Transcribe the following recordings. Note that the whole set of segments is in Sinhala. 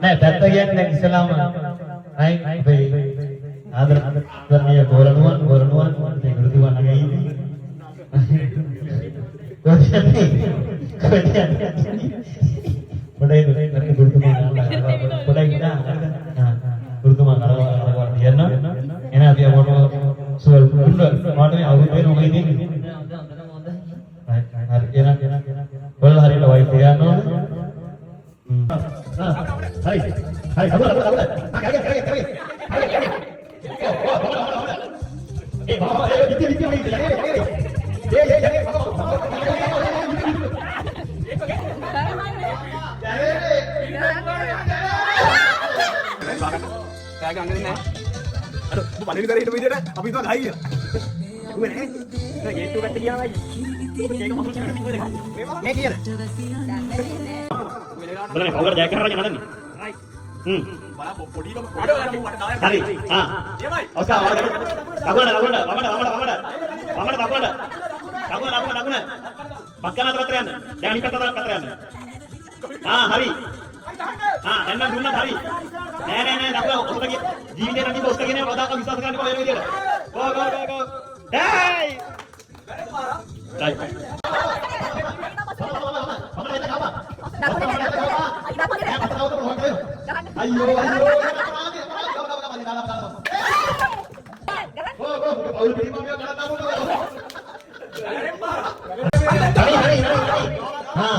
නෑ පැත්ත කියන්නේ ඉස්ලාම අයි අපේ ආදරණීය ගෝරණුවන් මේ ගුරුතුමා නගයි පොඩේ ගුරුතුමා පොඩේ ගිනා ගුරුතුමා කරවලා තියන්න එන අපි අපොට සුවල් පුන්න මාතේ අවුරුදු වෙන ඔමයි දෙන්නේ හරි එන බල හරියට වයි තියන්න ඕන hai hai kamu bawa itu saya angkat ini aduh bu pandai dari hidup dia apa itu lagi ya gue nih nah gitu kan dia lagi benar kau kerja kerja mana nih hari Oscar bangun pakai atau kateran jangan ikat atau kateran hari enak dulu hari nenek aku Oscar gini nanti Oscar gini ada aku bisa sekarang kau yang dia go hey ayo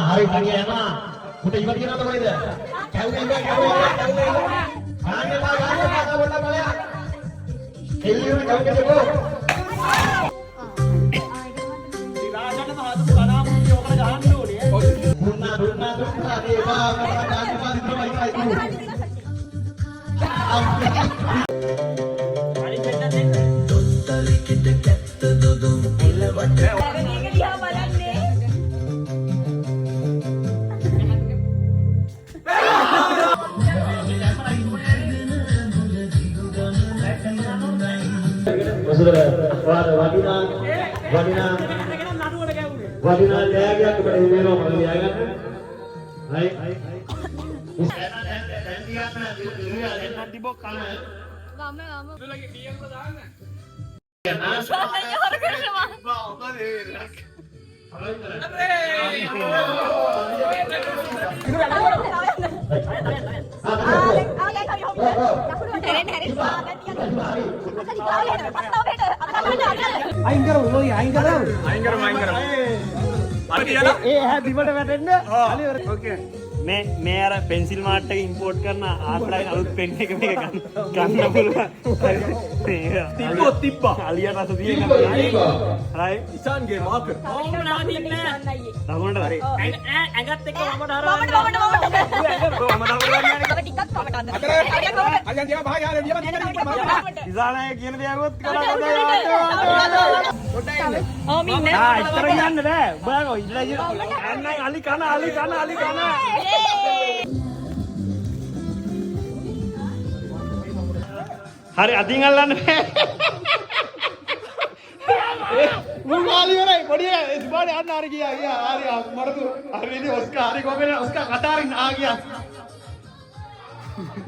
hari hari enak udah ibarat kita apa itu Wadina jaga kepada Imero menjaga, hai. Nanti bokal. Lama. Itu lagi diam sana. Soalnya harga sama. මේ අර පෙන්සිල් මාට් එක ඉම්පෝට් කරන ආස්ලයින් අලුත් පෙන් එක මේක ගන්න පුළුවන්. තිබ්බා. අලියා රස තියෙන. හරි. ඉසාන්ගේ මාකර්. ඕම නාදික් නෑ. දකුණට හරි. ඇඟත් එක්ක මම හරවන්න. ඉසානයි කියන දේ අහුවොත් කරන්න ඉතර කියන්න බෑ. ඔබ ඉල්ලලා ඇන්නයි අලි කන. hari ating alan Mulai orang, bodi sebab ada hari kia, hari maratu hari ini Oscar, hari kau bela Oscar Qatarin agia.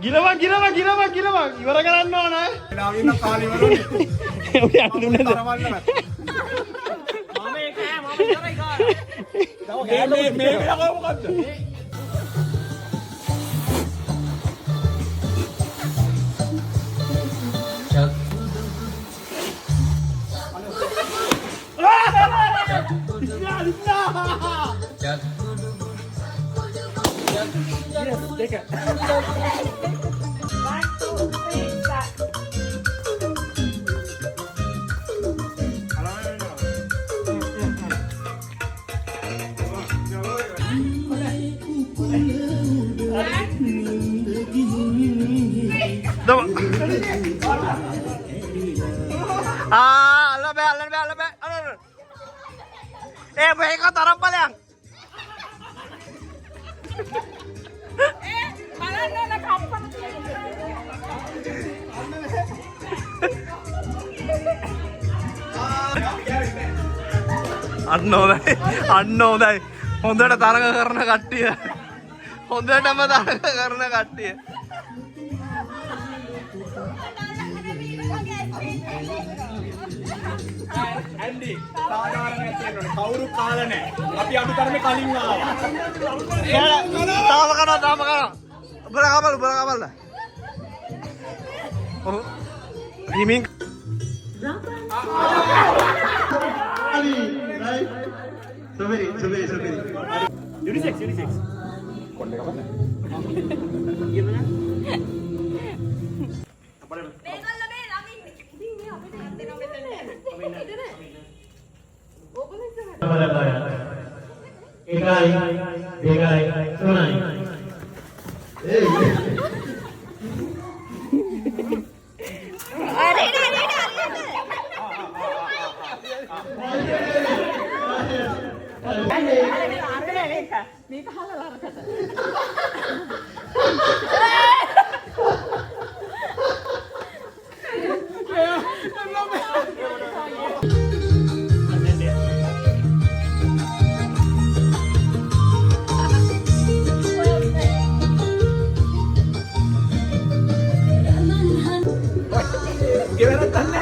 Gila bang, ibarat kan anda na? Lagi nak kali baru ni. Udah tu ni. Mama cari kau. Me aku bukan. Yes, dekat. Lebih. Mereka tarap paling. අන්න හොඳයි හොඳට තරග කරන කට්ටිය. හොඳටම තරග කරන කට්ටිය. ඇන්ඩි සාධාරණයක් තියෙනවනේ. කවුරු කාලා නැහැ. අපි අඩු තරමේ කලින් ආවා. තාම කරා. බලකමල්. ඔව්. හිමින් Ali, right? Sobiri. Unisex. කොණ්ඩේ කපන්න. කියනවා. මේගොල්ල මේ ළමින් ඉතින් මේ අපිට යන්න දෙනවා මෙතන. එතන. ඕගොල්ලෝ ඉස්සරහට. එකයි, දෙකයි, තුනයි. අरे මේක හලලා අරකට. ගෙවරක් ගන්න.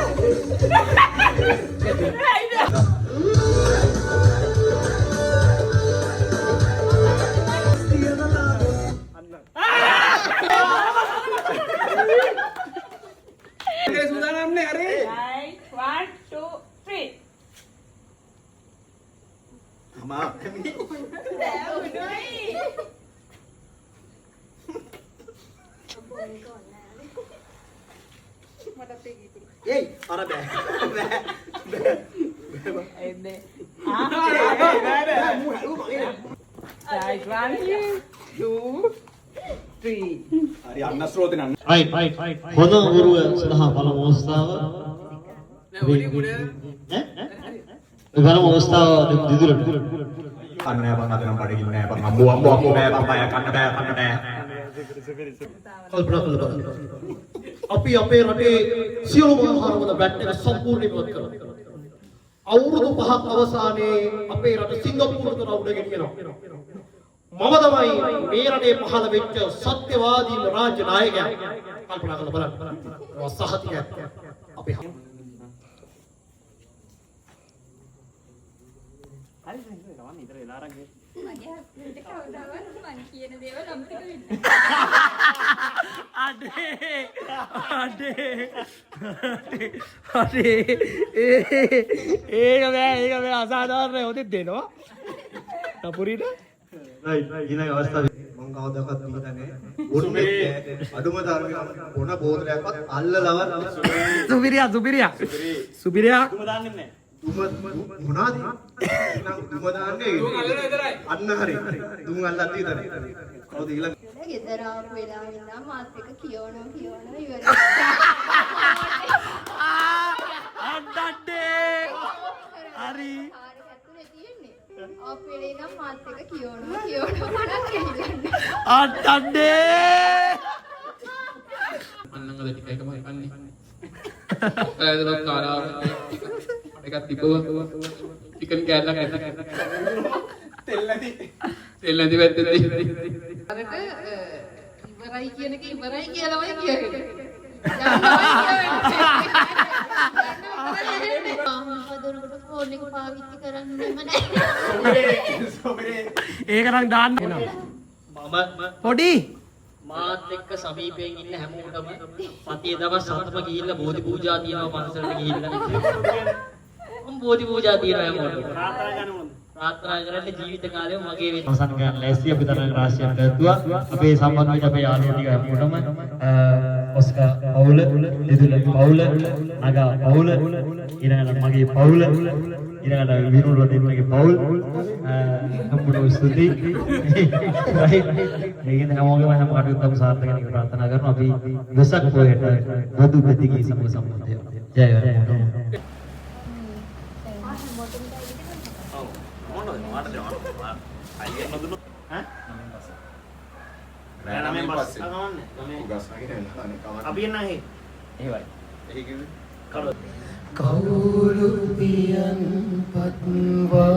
හරි අන්න ස්රෝතේ නන්න. හොඳ උරුව සඳහා පළමු අවස්ථාව. පළමු අවස්ථාව දිදුලට. කන්න නෑ බං අද නම් බඩගින්න නෑ බං අම්බෝ නෑ බං බය කන්න බෑ. කල්පනා කළා. අපි අපේ රටේ සියලුම ආහාරවල බැට් එක සම්පූර්ණ ඉවත් කරනවා. අවුරුදු 5ක් අවසානයේ අපේ රට සිංගප්පූරුවට රවුඩ ගෙනියනවා. මම තමයි මේ රටේ පහළ වෙච්ච සත්‍යවාදී රාජ්‍ය නායකයා. කල්පනා කරලා බලන්න. සහතිකයක් අපි මගේ හස්බන්ඩ් කවදාවත් මං කියන දේවල් අමතක වෙන්නේ ඒක බෑ අසාධාරණයි. ඔතෙත් දෙනවා. නපුරිට ඊළඟ අවස්ථාවේ මං කවදාකවත් හිතන්නේ බොන්නේ අඩුම තරමේ බොන බෝතලයක්වත් අල්ලලවත් සුපිරියා දුම දාන්නෙත් නෑ. දුම මොනවාද නම් දුම දාන්නේ අන්න හරි දුම අල්ලලා තියෙනවා කවුද ඊළඟ ගෙදර ආපු වෙලාවෙ ඉඳන් මාත් එක කියවනවා ඉවරයි හරි ඇතුලේ තියෙන්නේ අපේ ඉඳන් මාත් එක කියවනවා මනක් කෙලිලන්නේ අන්නංගද ටික එකමයි කන්නේ. ඇදලක් කාලා එකක් තිබව චිකන් කෑල්ලක් ඇත. තෙල් නැති පැත්තේ. ඉවරයි කියන එක ඉවරයි කියලාමයි කියන්නේ. ආදරකට ෆෝන් එක පාවිච්චි කරන්නෙම නැහැ. ඒක නම් දාන්න මම පොඩි මාත් එක්ක සමීපයෙන් ඉන්න හැමෝටම පතිය දවස් 7ම ගිහිල්ලා බෝධි පූජා තියනවා පන්සලට ගිහිල්ලා. මම බෝධි පූජා තියනවා හැමෝටම. ප්‍රාර්ථනා කරන්න ජීවිත කාලෙම මගේ වෙන්න. අවසන් ගන්න ලැස්ති අපි තරඟ රාශියක් පැවැත්තුවා. අපේ සම්බන්ධ වෙච්ච අපේ යාළුවෝ ටික හැමෝටම ඔස්කා පවුල, දිදුල පවුල, නගා පවුල, ඊළඟට මගේ පවුල, ඊළඟට විනුල් වදින්නගේ පවුල හැමෝටම ස්තුතියි. මේකෙන් හැමෝගෙම හැම කටයුත්තක්ම සාර්ථක වෙන්න ප්‍රාර්ථනා කරනවා. අපි වෙසක් පොයට බොදු ප්‍රතිගී සමග සම්බන්ධ වෙනවා. ජය වේවා. අපි එන්න ඇහි. එහෙමයි. එහි කිව්වේ කවුරු පියන් පත්වා